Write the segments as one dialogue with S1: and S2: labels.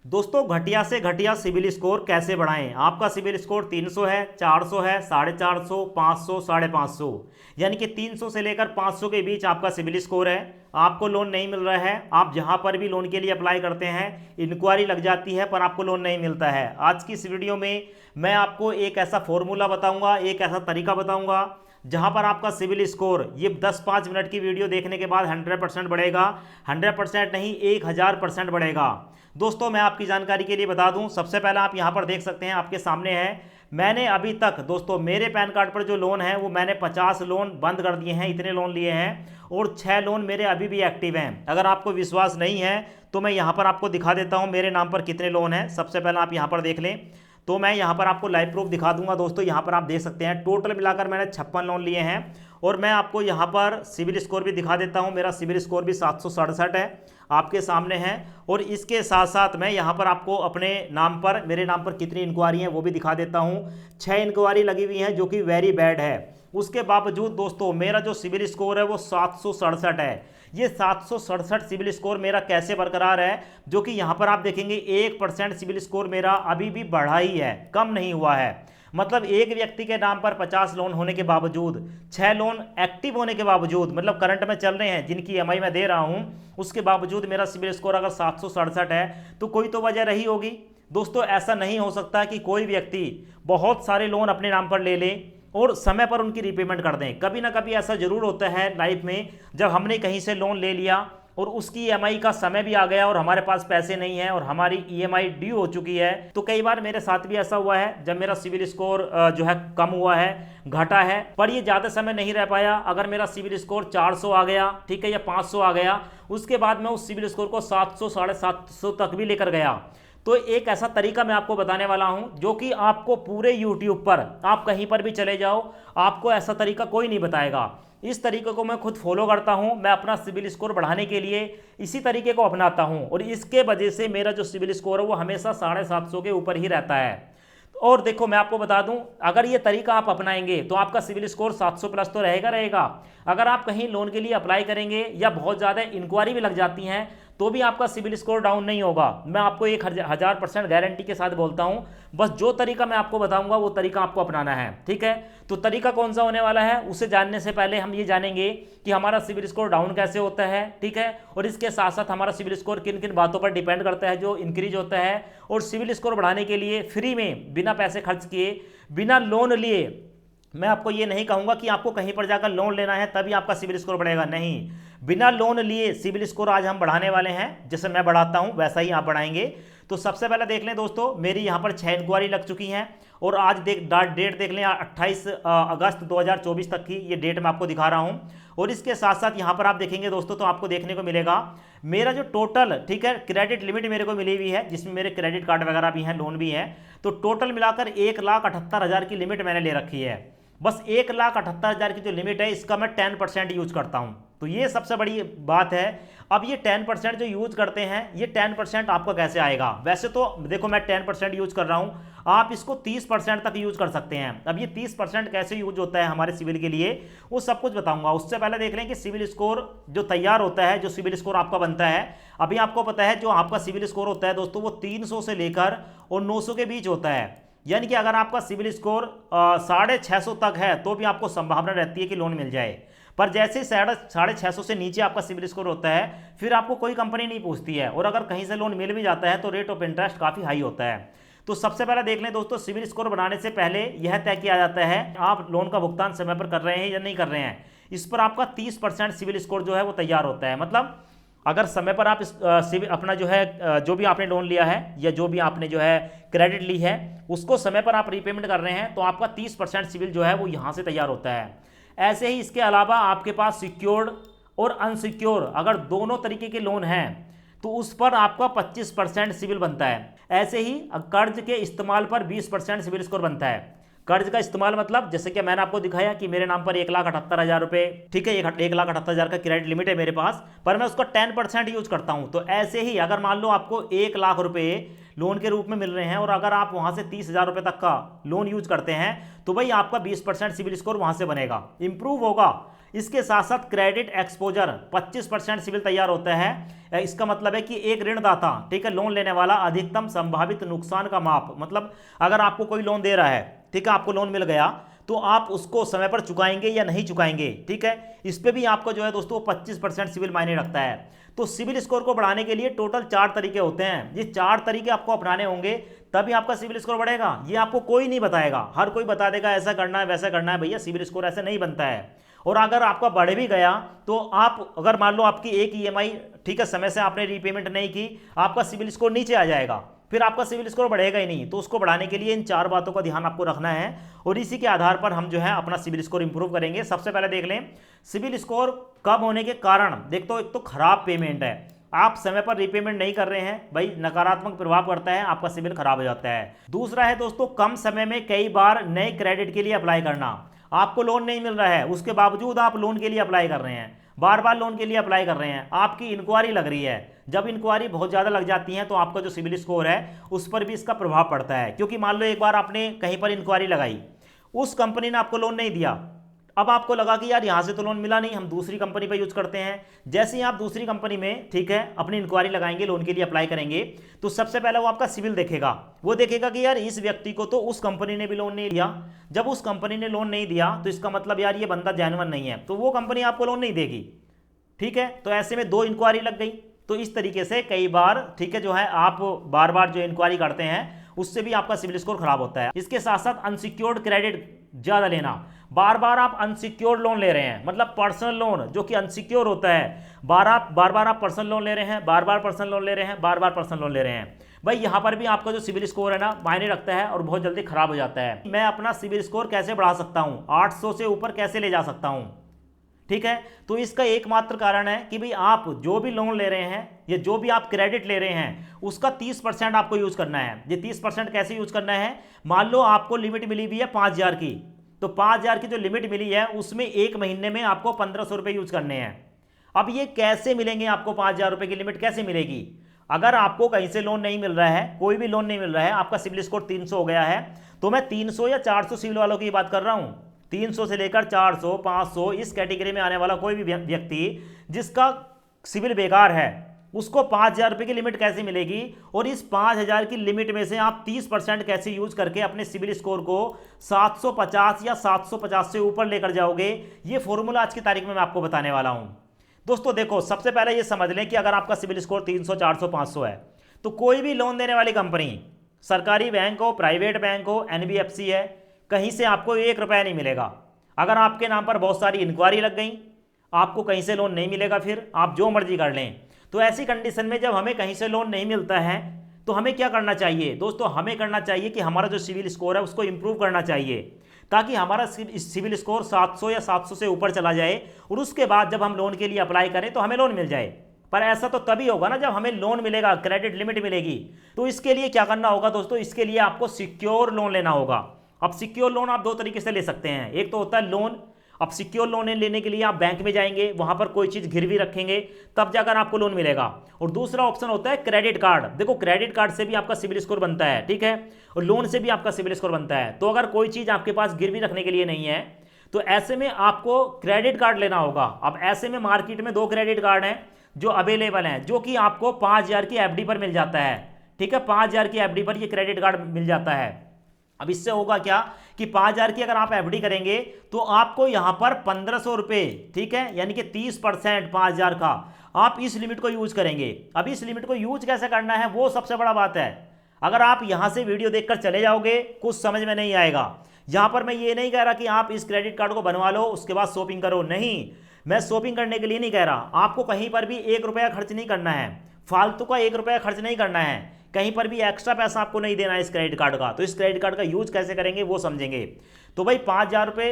S1: दोस्तों घटिया से घटिया सिविल स्कोर कैसे बढ़ाएं। आपका सिविल स्कोर 300 है, 400 है, 450, 500, 550, यानी कि 300 से लेकर 500 के बीच आपका सिविल स्कोर है। आपको लोन नहीं मिल रहा है, आप जहां पर भी लोन के लिए अप्लाई करते हैं इंक्वायरी लग जाती है पर आपको लोन नहीं मिलता है। आज की इस वीडियो में मैं आपको एक ऐसा फॉर्मूला बताऊंगा, एक ऐसा तरीका बताऊंगा जहां पर आपका सिविल स्कोर ये 10-5 मिनट की वीडियो देखने के बाद 100% बढ़ेगा। 100% नहीं, 1000% बढ़ेगा। दोस्तों मैं आपकी जानकारी के लिए बता दूं, सबसे पहले आप यहां पर देख सकते हैं, आपके सामने है। मैंने अभी तक दोस्तों मेरे पैन कार्ड पर जो लोन है वो मैंने 50 लोन बंद कर दिए हैं, इतने लोन लिए हैं, और 6 लोन मेरे अभी भी एक्टिव हैं। अगर आपको विश्वास नहीं है तो मैं यहां पर आपको दिखा देता हूं मेरे नाम पर कितने लोन हैं। सबसे पहले आप यहां पर देख लें, तो मैं यहां पर आपको लाइव प्रूफ दिखा दूंगा। दोस्तों यहां पर आप देख सकते हैं टोटल मिलाकर मैंने 56 लोन लिए हैं, और मैं आपको यहां पर सिविल स्कोर भी दिखा देता हूं। मेरा सिविल स्कोर भी 767 है, आपके सामने है। और इसके साथ साथ मैं यहां पर आपको अपने नाम पर, मेरे नाम पर कितनी इंक्वायरी हैं वो भी दिखा देता हूं। 6 इंक्वायरी लगी हुई हैं जो कि वेरी बैड है। उसके बावजूद दोस्तों मेरा जो सिविल स्कोर है वो 767 है। ये 767 सिविल स्कोर मेरा कैसे बरकरार है, जो कि यहां पर आप देखेंगे 1% सिविल स्कोर मेरा अभी भी बढ़ा ही है, कम नहीं हुआ है। मतलब एक व्यक्ति के नाम पर 50 लोन होने के बावजूद, 6 लोन एक्टिव होने के बावजूद, मतलब करंट में चल रहे हैं जिनकी ईएमआई मैं दे रहा हूं, उसके बावजूद मेरा सिविल स्कोर अगर 767 है तो कोई तो वजह रही होगी। दोस्तों ऐसा नहीं हो सकता कि कोई व्यक्ति बहुत सारे लोन अपने नाम पर ले ले और समय पर उनकी रीपेमेंट कर दें। कभी ना कभी ऐसा जरूर होता है लाइफ में, जब हमने कहीं से लोन ले लिया और उसकी ईएमआई का समय भी आ गया और हमारे पास पैसे नहीं है और हमारी ईएमआई ड्यू हो चुकी है। तो कई बार मेरे साथ भी ऐसा हुआ है, जब मेरा सिविल स्कोर जो है कम हुआ है, घटा है, पर ये ज़्यादा समय नहीं रह पाया। अगर मेरा सिविल स्कोर 400 आ गया, ठीक है, या 500 आ गया, उसके बाद मैं उस सिविल स्कोर को 700, 750 तक भी लेकर गया। तो एक ऐसा तरीका मैं आपको बताने वाला हूं जो कि आपको पूरे YouTube पर, आप कहीं पर भी चले जाओ, आपको ऐसा तरीका कोई नहीं बताएगा। इस तरीके को मैं खुद फॉलो करता हूं, मैं अपना सिविल स्कोर बढ़ाने के लिए इसी तरीके को अपनाता हूं, और इसके वजह से मेरा जो सिविल स्कोर है वो हमेशा 750 के ऊपर ही रहता है। और देखो मैं आपको बता दूं, अगर ये तरीका आप अपनाएंगे तो आपका सिविल स्कोर 700 प्लस तो रहेगा। अगर आप कहीं लोन के लिए अप्लाई करेंगे या बहुत ज़्यादा इंक्वायरी भी लग जाती हैं तो भी आपका सिविल स्कोर डाउन नहीं होगा। मैं आपको 1000% गारंटी के साथ बोलता हूं। बस जो तरीका मैं आपको बताऊंगा वो तरीका आपको अपनाना है, ठीक है। तो तरीका कौन सा होने वाला है उसे जानने से पहले हम ये जानेंगे कि हमारा सिविल स्कोर डाउन कैसे होता है, ठीक है, और इसके साथ साथ हमारा सिविल स्कोर किन किन बातों पर डिपेंड करता है जो इंक्रीज होता है। और सिविल स्कोर बढ़ाने के लिए फ्री में, बिना पैसे खर्च किए, बिना लोन लिए, मैं आपको ये नहीं कहूंगा कि आपको कहीं पर जाकर लोन लेना है तभी आपका सिविल स्कोर बढ़ेगा, नहीं। बिना लोन लिए सिविल स्कोर आज हम बढ़ाने वाले हैं, जैसे मैं बढ़ाता हूं वैसा ही आप बढ़ाएंगे। तो सबसे पहले देख लें दोस्तों, मेरी यहां पर 6 इंक्वायरी लग चुकी हैं, और आज डेट देख लें 28 अगस्त 2024 तक की ये डेट मैं आपको दिखा रहा हूं। और इसके साथ साथ यहां पर आप देखेंगे दोस्तों तो आपको देखने को मिलेगा मेरा जो टोटल, ठीक है, क्रेडिट लिमिट मेरे को मिली हुई है, जिसमें मेरे क्रेडिट कार्ड वगैरह भी हैं, लोन भी है। तो टोटल मिलाकर 1,78,000 की लिमिट मैंने ले रखी है। बस 1,78,000 की जो लिमिट है इसका मैं 10% यूज करता हूं। तो ये सबसे बड़ी बात है। अब ये 10% जो यूज करते हैं, ये 10% आपका कैसे आएगा। वैसे तो देखो मैं 10% यूज कर रहा हूं, आप इसको 30% तक यूज कर सकते हैं। अब ये 30% कैसे यूज होता है हमारे सिविल के लिए, वो सब कुछ बताऊंगा। उससे पहले देख लें कि सिविल स्कोर जो तैयार होता है, जो सिविल स्कोर आपका बनता है, अभी आपको पता है जो आपका सिविल स्कोर होता है दोस्तों वो 300 से लेकर और 900 के बीच होता है। यानी कि अगर आपका सिविल स्कोर 650 तक है तो भी आपको संभावना रहती है कि लोन मिल जाए। पर जैसे 650 से नीचे आपका सिविल स्कोर होता है फिर आपको कोई कंपनी नहीं पूछती है, और अगर कहीं से लोन मिल भी जाता है तो रेट ऑफ इंटरेस्ट काफ़ी हाई होता है। तो सबसे पहले देख लें दोस्तों, सिविल स्कोर बनाने से पहले यह तय किया जाता है आप लोन का भुगतान समय पर कर रहे हैं या नहीं कर रहे हैं। इस पर आपका 30% सिविल स्कोर जो है वो तैयार होता है। मतलब अगर समय पर आप सिविल अपना जो है जो भी आपने लोन लिया है या जो भी आपने जो है क्रेडिट ली है उसको समय पर आप रीपेमेंट कर रहे हैं तो आपका 30% सिविल जो है वो यहाँ से तैयार होता है। ऐसे ही इसके अलावा आपके पास सिक्योर्ड और अनसिक्योर अगर दोनों तरीके के लोन हैं तो उस पर आपका 25% सिविल बनता है। ऐसे ही कर्ज के इस्तेमाल पर 20% सिविल स्कोर बनता है। कर्ज का इस्तेमाल मतलब जैसे कि मैंने आपको दिखाया कि मेरे नाम पर 1,78,000 रुपये, ठीक है, 1,78,000 का क्रेडिट लिमिट है मेरे पास, पर मैं उसका 10% यूज करता हूं। तो ऐसे ही अगर मान लो आपको 1 लाख रुपये लोन के रूप में मिल रहे हैं और अगर आप वहाँ से 30,000 रुपये तक का लोन यूज करते हैं तो भाई आपका 20% सिविल स्कोर वहाँ से बनेगा, इंप्रूव होगा। इसके साथ साथ क्रेडिट एक्सपोजर 25% सिविल तैयार होता है। इसका मतलब है कि एक ऋणदाता, ठीक है, लोन लेने वाला अधिकतम संभावित नुकसान का माप, मतलब अगर आपको कोई लोन दे रहा है, ठीक है, आपको लोन मिल गया तो आप उसको समय पर चुकाएंगे या नहीं चुकाएंगे, ठीक है, इस पे भी आपका जो है दोस्तों 25% सिविल मायने रखता है। तो सिविल स्कोर को बढ़ाने के लिए टोटल 4 तरीके होते हैं। ये 4 तरीके आपको अपनाने होंगे तभी आपका सिविल स्कोर बढ़ेगा। ये आपको कोई नहीं बताएगा, हर कोई बता देगा ऐसा करना है वैसा करना है, भैया सिविल स्कोर ऐसे नहीं बनता है। और अगर आपका बढ़ भी गया तो आप अगर मान लो आपकी एक ईएमआई, ठीक है, समय से आपने रीपेमेंट नहीं की, आपका सिविल स्कोर नीचे आ जाएगा, फिर आपका सिविल स्कोर बढ़ेगा ही नहीं। तो उसको बढ़ाने के लिए इन 4 बातों का ध्यान आपको रखना है और इसी के आधार पर हम जो है अपना सिविल स्कोर इंप्रूव करेंगे। सबसे पहले देख लें सिविल स्कोर कम होने के कारण। देख तो एक तो खराब पेमेंट है, आप समय पर रीपेमेंट नहीं कर रहे हैं, भाई नकारात्मक प्रभाव पड़ता है, आपका सिविल खराब हो जाता है। दूसरा है दोस्तों कम समय में कई बार नए क्रेडिट के लिए अप्लाई करना। आपको लोन नहीं मिल रहा है, उसके बावजूद आप लोन के लिए अप्लाई कर रहे हैं, बार बार लोन के लिए अप्लाई कर रहे हैं, आपकी इंक्वायरी लग रही है। जब इंक्वायरी बहुत ज़्यादा लग जाती है तो आपका जो सिविल स्कोर है उस पर भी इसका प्रभाव पड़ता है। क्योंकि मान लो एक बार आपने कहीं पर इंक्वायरी लगाई, उस कंपनी ने आपको लोन नहीं दिया, अब आपको लगा कि यार यहाँ से तो लोन मिला नहीं, हम दूसरी कंपनी पर यूज करते हैं। जैसे ही आप दूसरी कंपनी में, ठीक है, अपनी इंक्वायरी लगाएंगे, लोन के लिए अप्लाई करेंगे, तो सबसे पहले वो आपका सिविल देखेगा। वो देखेगा कि यार इस व्यक्ति को तो उस कंपनी ने भी लोन नहीं दिया, जब उस कंपनी ने लोन नहीं दिया तो इसका मतलब यार ये बंदा जेन्युइन नहीं है, तो वो कंपनी आपको लोन नहीं देगी, ठीक है। तो ऐसे में 2 इंक्वायरी लग गई। तो इस तरीके से कई बार, ठीक है, जो है आप बार बार जो इंक्वायरी करते हैं उससे भी आपका सिविल स्कोर खराब होता है। इसके साथ साथ अनसिक्योर्ड क्रेडिट ज़्यादा लेना, बार बार आप अनसिक्योर्ड लोन ले रहे हैं, मतलब पर्सनल लोन जो कि अनसिक्योर होता है, बार बार आप पर्सनल लोन ले रहे हैं, बार बार पर्सनल लोन ले रहे हैं, बार बार पर्सनल लोन ले रहे हैं, भाई यहाँ पर भी आपका जो सिविल स्कोर है ना मायने रखता है और बहुत जल्दी खराब हो जाता है। मैं अपना सिविल स्कोर कैसे बढ़ा सकता हूँ, 800 से ऊपर कैसे ले जा सकता हूँ, ठीक है। तो इसका एकमात्र कारण है कि भाई आप जो भी लोन ले रहे हैं या जो भी आप क्रेडिट ले रहे हैं उसका 30% आपको यूज करना है। ये 30% कैसे यूज करना है, मान लो आपको लिमिट मिली हुई है 5,000 की, तो 5,000 की जो लिमिट मिली है उसमें एक महीने में आपको 1,500 रुपये यूज करने हैं। अब ये कैसे मिलेंगे आपको, 5,000 रुपये की लिमिट कैसे मिलेगी? अगर आपको कहीं से लोन नहीं मिल रहा है, कोई भी लोन नहीं मिल रहा है, आपका सिविल स्कोर 300 हो गया है, तो मैं 300 या 400 सिविल वालों की बात कर रहा हूं, 300 से लेकर 400, 500 इस कैटेगरी में आने वाला कोई भी व्यक्ति जिसका सिविल बेकार है उसको 5,000 रुपये की लिमिट कैसे मिलेगी? और इस 5,000 की लिमिट में से आप 30% कैसे यूज करके अपने सिविल स्कोर को 750 या 750 से ऊपर लेकर जाओगे? ये फॉर्मूला आज की तारीख में मैं आपको बताने वाला हूं। दोस्तों देखो, सबसे पहले ये समझ लें कि अगर आपका सिविल स्कोर 300, 400, 500 है तो कोई भी लोन देने वाली कंपनी, सरकारी बैंक हो, प्राइवेट बैंक हो, एनबीएफसी है, कहीं से आपको 1 रुपया नहीं मिलेगा। अगर आपके नाम पर बहुत सारी इंक्वायरी लग गई, आपको कहीं से लोन नहीं मिलेगा, फिर आप जो मर्जी कर लें। तो ऐसी कंडीशन में जब हमें कहीं से लोन नहीं मिलता है तो हमें क्या करना चाहिए दोस्तों? हमें करना चाहिए कि हमारा जो सिविल स्कोर है उसको इंप्रूव करना चाहिए ताकि हमारा सिविल स्कोर 700 या 700 से ऊपर चला जाए और उसके बाद जब हम लोन के लिए अप्लाई करें तो हमें लोन मिल जाए। पर ऐसा तो तभी होगा ना जब हमें लोन मिलेगा, क्रेडिट लिमिट मिलेगी। तो इसके लिए क्या करना होगा दोस्तों? इसके लिए आपको सिक्योर लोन लेना होगा। अब सिक्योर लोन आप 2 तरीके से ले सकते हैं। एक तो होता है लोन। अब सिक्योर लोन लेने के लिए आप बैंक में जाएंगे, वहां पर कोई चीज गिरवी रखेंगे, तब जाकर आपको लोन मिलेगा। और दूसरा ऑप्शन होता है क्रेडिट कार्ड। देखो, क्रेडिट कार्ड से भी आपका सिविल स्कोर बनता है, ठीक है, और लोन से भी आपका सिविल स्कोर बनता है। तो अगर कोई चीज आपके पास गिरवी रखने के लिए नहीं है तो ऐसे में आपको क्रेडिट कार्ड लेना होगा। अब ऐसे में मार्केट में 2 क्रेडिट कार्ड हैं जो अवेलेबल हैं, जो कि आपको 5,000 की एफडी पर मिल जाता है, ठीक है, 5,000 की एफडी पर ये क्रेडिट कार्ड मिल जाता है। अब इससे होगा क्या कि 5,000 की अगर आप एफडी करेंगे तो आपको यहां पर 1,500 रुपये, ठीक है, यानी कि 30% 5,000 का आप इस लिमिट को यूज करेंगे। अब इस लिमिट को यूज कैसे करना है वो सबसे बड़ा बात है। अगर आप यहां से वीडियो देखकर चले जाओगे कुछ समझ में नहीं आएगा। यहां पर मैं ये नहीं कह रहा कि आप इस क्रेडिट कार्ड को बनवा लो उसके बाद शॉपिंग करो, नहीं, मैं शॉपिंग करने के लिए नहीं कह रहा। आपको कहीं पर भी 1 रुपया खर्च नहीं करना है, फालतू का 1 रुपया खर्च नहीं करना है, कहीं पर भी एक्स्ट्रा पैसा आपको नहीं देना है इस क्रेडिट कार्ड का। तो इस क्रेडिट कार्ड का यूज कैसे करेंगे वो समझेंगे। तो भाई 5,000 रुपये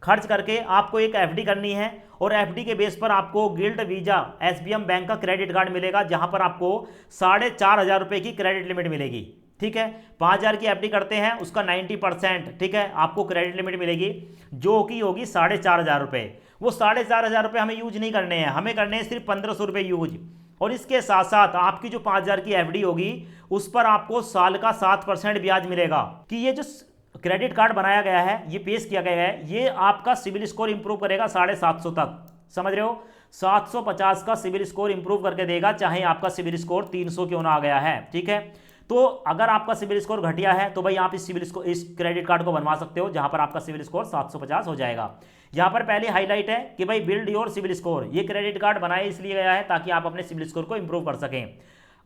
S1: खर्च करके आपको एक एफडी करनी है और एफडी के बेस पर आपको गिल्ड वीजा एसबीएम बैंक का क्रेडिट कार्ड मिलेगा, जहां पर आपको 4,500 रुपये की क्रेडिट लिमिट मिलेगी, ठीक है। 5,000 की एफडी करते हैं उसका 90%, ठीक है, आपको क्रेडिट लिमिट मिलेगी जो कि होगी 4,500 रुपये। वो 4,500 रुपये हमें यूज नहीं करने हैं, हमें करने हैं सिर्फ 1,500 रुपये यूज। और इसके साथ साथ आपकी जो 5,000 की एफडी होगी उस पर आपको साल का 7% ब्याज मिलेगा। कि ये जो क्रेडिट कार्ड बनाया गया है, ये पेश किया गया है, ये आपका सिविल स्कोर इंप्रूव करेगा 750 तक। समझ रहे हो, 750 का सिविल स्कोर इंप्रूव करके देगा, चाहे आपका सिविल स्कोर 300 क्यों ना आ गया है। ठीक है, तो अगर आपका सिविल स्कोर घटिया है तो भाई आप इस क्रेडिट कार्ड को बनवा सकते हो, जहां पर आपका सिविल स्कोर 750 हो जाएगा। यहां पर पहली हाईलाइट है कि भाई बिल्ड योर सिविल स्कोर, ये क्रेडिट कार्ड बनाया इसलिए गया है ताकि आप अपने सिविल स्कोर को इंप्रूव कर सकें।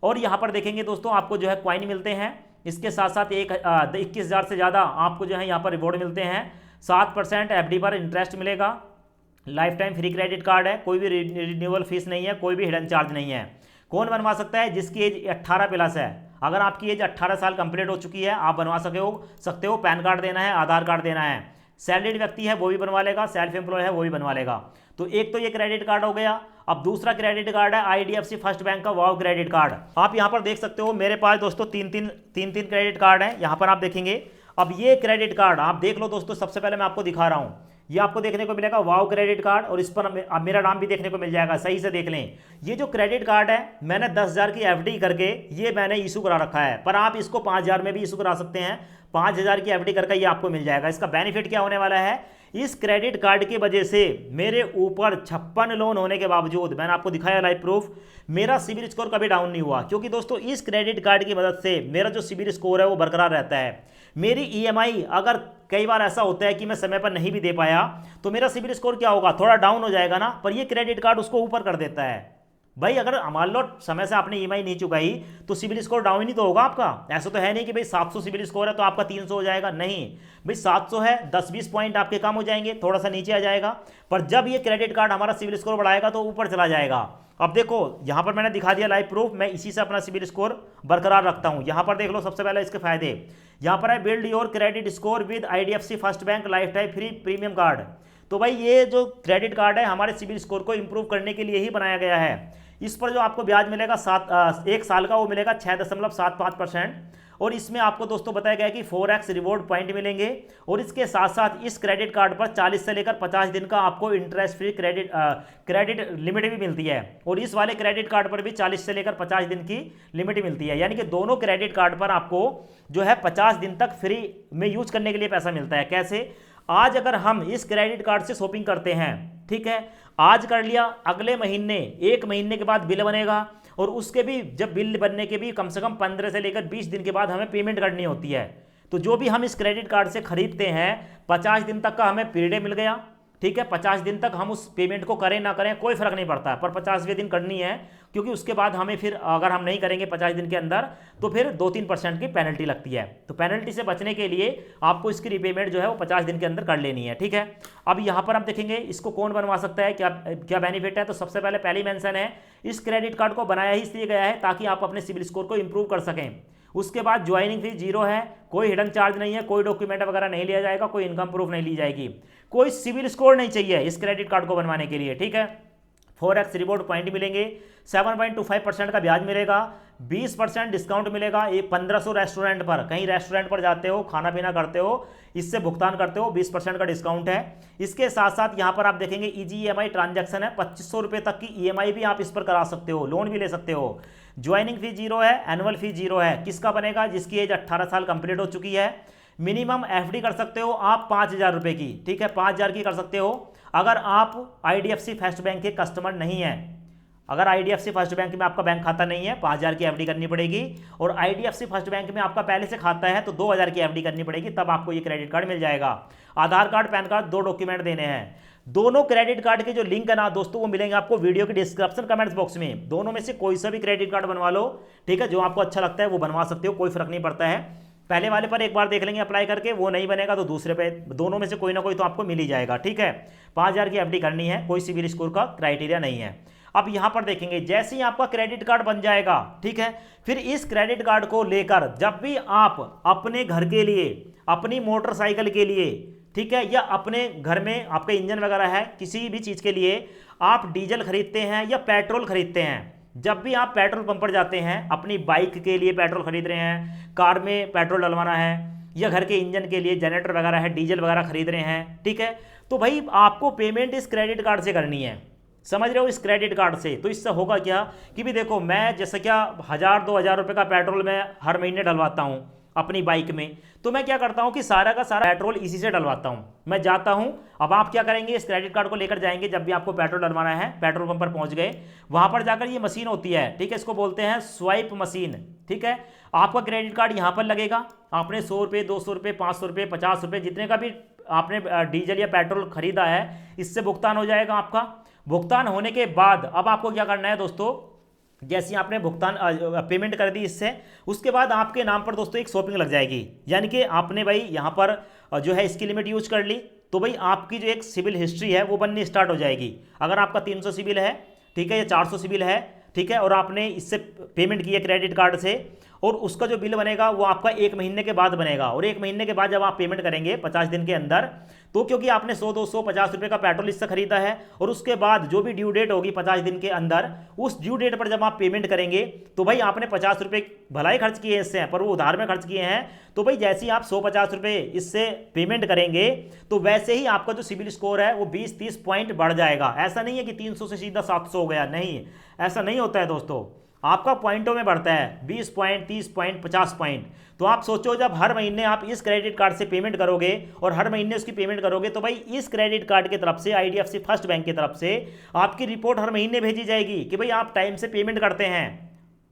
S1: और यहां पर देखेंगे दोस्तों, आपको जो है कॉइन मिलते हैं, इसके साथ साथ 21,000 से ज़्यादा आपको जो है यहाँ पर रिवॉर्ड मिलते हैं। 7% एफडी पर इंटरेस्ट मिलेगा, life time free credit card है, कोई भी रिन्यूअल फीस नहीं है, कोई भी हिडन चार्ज नहीं है। कौन बनवा सकता है? जिसकी एज 18 प्लस है। अगर आपकी एज 18 साल कंप्लीट हो चुकी है आप बनवा सकते हो। पैन कार्ड देना है, आधार कार्ड देना है। सैलरीड व्यक्ति है वो भी बनवा लेगा, सेल्फ एम्प्लॉय है वो भी बनवा लेगा। तो एक तो ये क्रेडिट कार्ड हो गया। अब दूसरा क्रेडिट कार्ड है आईडीएफसी फर्स्ट बैंक का वाव क्रेडिट कार्ड। आप यहां पर देख सकते हो मेरे पास दोस्तों तीन तीन क्रेडिट कार्ड हैं, यहां पर आप देखेंगे। अब ये क्रेडिट कार्ड आप देख लो दोस्तों, सबसे पहले मैं आपको दिखा रहा हूं, ये आपको देखने को मिलेगा वाव क्रेडिट कार्ड, और इस पर अब मेरा नाम भी देखने को मिल जाएगा। सही से देख लें, ये जो क्रेडिट कार्ड है मैंने 10,000 की एफडी करके ये मैंने इशू करा रखा है, पर आप इसको 5,000 में भी इशू करा सकते हैं। 5,000 की एफडी करके ये आपको मिल जाएगा। इसका बेनिफिट क्या होने वाला है? इस क्रेडिट कार्ड की वजह से मेरे ऊपर 56 लोन होने के बावजूद, मैंने आपको दिखाया लाइव प्रूफ, मेरा सिविल स्कोर कभी डाउन नहीं हुआ। क्योंकि दोस्तों इस क्रेडिट कार्ड की मदद से मेरा जो सिविल स्कोर है वो बरकरार रहता है। मेरी ईएमआई अगर कई बार ऐसा होता है कि मैं समय पर नहीं भी दे पाया तो मेरा सिविल स्कोर क्या होगा? थोड़ा डाउन हो जाएगा ना, पर ये क्रेडिट कार्ड उसको ऊपर कर देता है। भाई अगर मान लो समय से आपने ईएमआई नहीं चुकाई तो सिविल स्कोर डाउन ही तो होगा आपका। ऐसा तो है नहीं कि भाई 700 सिविल स्कोर है तो आपका 300 हो जाएगा, नहीं भाई 700 है, 10-20 पॉइंट आपके कम हो जाएंगे, थोड़ा सा नीचे आ जाएगा। पर जब ये क्रेडिट कार्ड हमारा सिविल स्कोर बढ़ाएगा तो ऊपर चला जाएगा। अब देखो यहां पर मैंने दिखा दिया लाइव प्रूफ, मैं इसी से अपना सिविल स्कोर बरकरार रखता हूं। यहां पर देख लो सबसे पहले इसके फायदे, यहां पर है build your credit score with IDFC first bank life time free premium card. तो भाई ये जो क्रेडिट कार्ड है हमारे सिविल स्कोर को इंप्रूव करने के लिए ही बनाया गया है। इस पर जो आपको ब्याज मिलेगा 1 साल का वो मिलेगा 6.75%। और इसमें आपको दोस्तों बताया गया कि 4x रिवॉर्ड पॉइंट मिलेंगे। और इसके साथ साथ इस क्रेडिट कार्ड पर 40 से लेकर 50 दिन का आपको इंटरेस्ट फ्री क्रेडिट लिमिट भी मिलती है। और इस वाले क्रेडिट कार्ड पर भी 40 से लेकर 50 दिन की लिमिट मिलती है। यानी कि दोनों क्रेडिट कार्ड पर आपको जो है 50 दिन तक फ्री में यूज करने के लिए पैसा मिलता है। कैसे? आज अगर हम इस क्रेडिट कार्ड से शॉपिंग करते हैं, ठीक है, आज कर लिया, अगले महीने 1 महीने के बाद बिल बनेगा, और उसके भी जब बिल बनने के भी कम से कम 15 से लेकर 20 दिन के बाद हमें पेमेंट करनी होती है। तो जो भी हम इस क्रेडिट कार्ड से खरीदते हैं 50 दिन तक का हमें पीरियड मिल गया। ठीक है, 50 दिन तक हम उस पेमेंट को करें ना करें कोई फर्क नहीं पड़ता, पर 50वें दिन करनी है, क्योंकि उसके बाद हमें फिर अगर हम नहीं करेंगे 50 दिन के अंदर तो फिर 2-3% की पेनल्टी लगती है। तो पेनल्टी से बचने के लिए आपको इसकी रीपेमेंट जो है वो 50 दिन के अंदर कर लेनी है। ठीक है, अब यहाँ पर हम देखेंगे इसको कौन बनवा सकता है, क्या बेनिफिट है। तो सबसे पहले पहली मेंशन है, इस क्रेडिट कार्ड को बनाया ही इसलिए गया है ताकि आप अपने सिविल स्कोर को इंप्रूव कर सकें। उसके बाद ज्वाइनिंग फीस 0 है, कोई हिडन चार्ज नहीं है, कोई डॉक्यूमेंट वगैरह नहीं लिया जाएगा, कोई इनकम प्रूफ नहीं ली जाएगी, कोई सिविल स्कोर नहीं चाहिए इस क्रेडिट कार्ड को बनवाने के लिए। ठीक है, 4x रिवॉर्ड पॉइंट मिलेंगे, 7.25% का ब्याज मिलेगा, 20% डिस्काउंट मिलेगा। ये 1500 रेस्टोरेंट पर, कहीं रेस्टोरेंट पर जाते हो खाना पीना करते हो, इससे भुगतान करते हो, 20% का डिस्काउंट है। इसके साथ साथ यहाँ पर आप देखेंगे इजी ईएमआई ट्रांजैक्शन है, 2500 रुपये तक की ईएमआई भी आप इस पर करा सकते हो, लोन भी ले सकते हो। ज्वाइनिंग फी 0 है, एनुअल फी 0 है। किसका बनेगा? जिसकी एज 18 साल कंप्लीट हो चुकी है। मिनिमम एफडी कर सकते हो आप 5,000 रुपये की। ठीक है, 5,000 की कर सकते हो अगर आप आईडीएफसी फर्स्ट बैंक के कस्टमर नहीं है। अगर आईडीएफसी फर्स्ट बैंक में आपका बैंक खाता नहीं है 5,000 की एफडी करनी पड़ेगी, और आईडीएफसी फर्स्ट बैंक में आपका पहले से खाता है तो 2,000 की एफडी करनी पड़ेगी, तब आपको ये क्रेडिट कार्ड मिल जाएगा। आधार कार्ड, पैन कार्ड, 2 डॉक्यूमेंट देने हैं। दोनों क्रेडिट कार्ड के जो लिंक है ना दोस्तों वो मिलेंगे आपको वीडियो के डिस्क्रिप्शन कमेंट्स बॉक्स में। दोनों में से कोई सा भी क्रेडिट कार्ड बनवा लो, ठीक है, जो आपको अच्छा लगता है वो बनवा सकते हो, कोई फर्क नहीं पड़ता है। पहले वाले पर एक बार देख लेंगे अप्लाई करके, वो नहीं बनेगा तो दूसरे पे, दोनों में से कोई ना कोई तो आपको मिल ही जाएगा। ठीक है, 5,000 की एफडी करनी है, कोई सिविल स्कोर का क्राइटेरिया नहीं है। अब यहां पर देखेंगे जैसे ही आपका क्रेडिट कार्ड बन जाएगा, ठीक है, फिर इस क्रेडिट कार्ड को लेकर जब भी आप अपने घर के लिए, अपनी मोटरसाइकिल के लिए, ठीक है, या अपने घर में आपका इंजन वगैरह है, किसी भी चीज के लिए आप डीजल खरीदते हैं या पेट्रोल खरीदते हैं, जब भी आप पेट्रोल पंप पर जाते हैं, अपनी बाइक के लिए पेट्रोल खरीद रहे हैं, कार में पेट्रोल डलवाना है, या घर के इंजन के लिए जनरेटर वगैरह है, डीजल वगैरह खरीद रहे हैं, ठीक है, तो भाई आपको पेमेंट इस क्रेडिट कार्ड से करनी है। समझ रहे हो, इस क्रेडिट कार्ड से। तो इससे होगा क्या कि भी देखो, मैं जैसे क्या 1000-2000 रुपये का पेट्रोल मैं हर महीने डलवाता हूँ अपनी बाइक में, तो मैं क्या करता हूँ कि सारा का सारा पेट्रोल इसी से डलवाता हूँ। मैं जाता हूँ, अब आप क्या करेंगे, इस क्रेडिट कार्ड को लेकर जाएंगे, जब भी आपको पेट्रोल डलवाना है, पेट्रोल पंप पर पहुँच गए, वहाँ पर जाकर ये मशीन होती है, ठीक है, इसको बोलते हैं स्वाइप मशीन, ठीक है। आपका क्रेडिट कार्ड यहाँ पर लगेगा, आपने 100 रुपये, 200 रुपये, 500 रुपये, 50 रुपये, जितने का भी आपने डीजल या पेट्रोल खरीदा है, इससे भुगतान हो जाएगा आपका। भुगतान होने के बाद अब आपको क्या करना है दोस्तों, जैसे आपने भुगतान पेमेंट कर दी इससे, उसके बाद आपके नाम पर दोस्तों एक शॉपिंग लग जाएगी। यानी कि आपने भाई यहाँ पर जो है इसकी लिमिट यूज कर ली, तो भाई आपकी जो एक सिविल हिस्ट्री है वो बननी स्टार्ट हो जाएगी। अगर आपका 300 सिविल है, ठीक है, या 400 सिविल है, ठीक है, और आपने इससे पेमेंट की है क्रेडिट कार्ड से, और उसका जो बिल बनेगा वो आपका 1 महीने के बाद बनेगा। और 1 महीने के बाद जब आप पेमेंट करेंगे 50 दिन के अंदर, तो क्योंकि आपने 100, 200, 50 रुपये का पेट्रोल इससे खरीदा है, और उसके बाद जो भी ड्यू डेट होगी 50 दिन के अंदर, उस ड्यू डेट पर जब आप पेमेंट करेंगे, तो भाई आपने 50 रुपये भलाई खर्च किए इससे, पर वो उधार में खर्च किए हैं, तो भाई जैसे ही आप 150 रुपये इससे पेमेंट करेंगे, तो वैसे ही आपका जो सिविल स्कोर है वो 20-30 पॉइंट बढ़ जाएगा। ऐसा नहीं है कि 300 से सीधा 700 हो गया, नहीं, ऐसा नहीं होता है दोस्तों, आपका पॉइंटों में बढ़ता है, 20 पॉइंट, 30 पॉइंट, 50 पॉइंट। तो आप सोचो, जब हर महीने आप इस क्रेडिट कार्ड से पेमेंट करोगे और हर महीने उसकी पेमेंट करोगे, तो भाई इस क्रेडिट कार्ड की तरफ से, आईडीएफसी फर्स्ट बैंक की तरफ से आपकी रिपोर्ट हर महीने भेजी जाएगी कि भाई आप टाइम से पेमेंट करते हैं,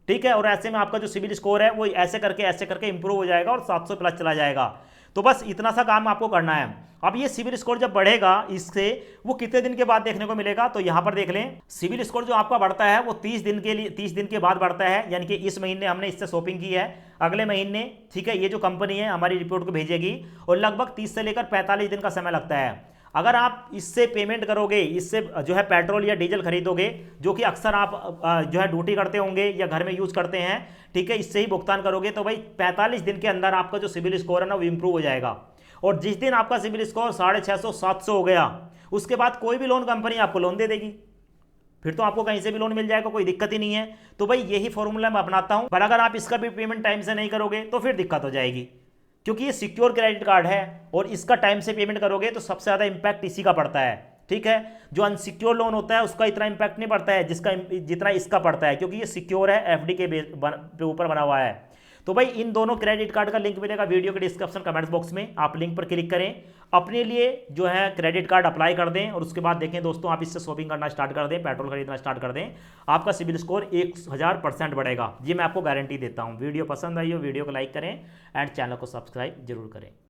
S1: ठीक है। और ऐसे में आपका जो सिविल स्कोर है वो ऐसे करके इंप्रूव हो जाएगा और 700 प्लस चला जाएगा। तो बस इतना सा काम आपको करना है। अब ये सिविल स्कोर जब बढ़ेगा, इससे वो कितने दिन के बाद देखने को मिलेगा, तो यहां पर देख लें, सिविल स्कोर जो आपका बढ़ता है वो 30 दिन के लिए, 30 दिन के बाद बढ़ता है। यानी कि इस महीने हमने इससे शॉपिंग की है, अगले महीने, ठीक है, ये जो कंपनी है हमारी रिपोर्ट को भेजेगी, और लगभग 30 से लेकर 45 दिन का समय लगता है। अगर आप इससे पेमेंट करोगे, इससे जो है पेट्रोल या डीजल खरीदोगे, जो कि अक्सर आप जो है ड्यूटी करते होंगे या घर में यूज करते हैं, ठीक है, इससे ही भुगतान करोगे, तो भाई 45 दिन के अंदर आपका जो सिविल स्कोर है ना वो इंप्रूव हो जाएगा। और जिस दिन आपका सिविल स्कोर 650-700 हो गया, उसके बाद कोई भी लोन कंपनी आपको लोन दे देगी, फिर तो आपको कहीं से भी लोन मिल जाएगा, कोई दिक्कत ही नहीं है। तो भाई यही फॉर्मूला मैं अपनाता हूं, पर अगर आप इसका भी पेमेंट टाइम से नहीं करोगे तो फिर दिक्कत हो जाएगी, क्योंकि ये सिक्योर क्रेडिट कार्ड है और इसका टाइम से पेमेंट करोगे तो सबसे ज़्यादा इंपैक्ट इसी का पड़ता है, ठीक है। जो अनसिक्योर लोन होता है उसका इतना इंपैक्ट नहीं पड़ता है जितना इसका पड़ता है, क्योंकि ये सिक्योर है, एफडी के ऊपर बना हुआ है। तो भाई इन दोनों क्रेडिट कार्ड का लिंक मिलेगा वीडियो के डिस्क्रिप्शन कमेंट्स बॉक्स में, आप लिंक पर क्लिक करें, अपने लिए जो है क्रेडिट कार्ड अप्लाई कर दें, और उसके बाद देखें दोस्तों, आप इससे शॉपिंग करना स्टार्ट कर दें, पेट्रोल खरीदना स्टार्ट कर दें, आपका सिविल स्कोर 1000% बढ़ेगा, ये मैं आपको गारंटी देता हूँ। वीडियो पसंद आई हो, वीडियो को लाइक करें एंड चैनल को सब्सक्राइब जरूर करें।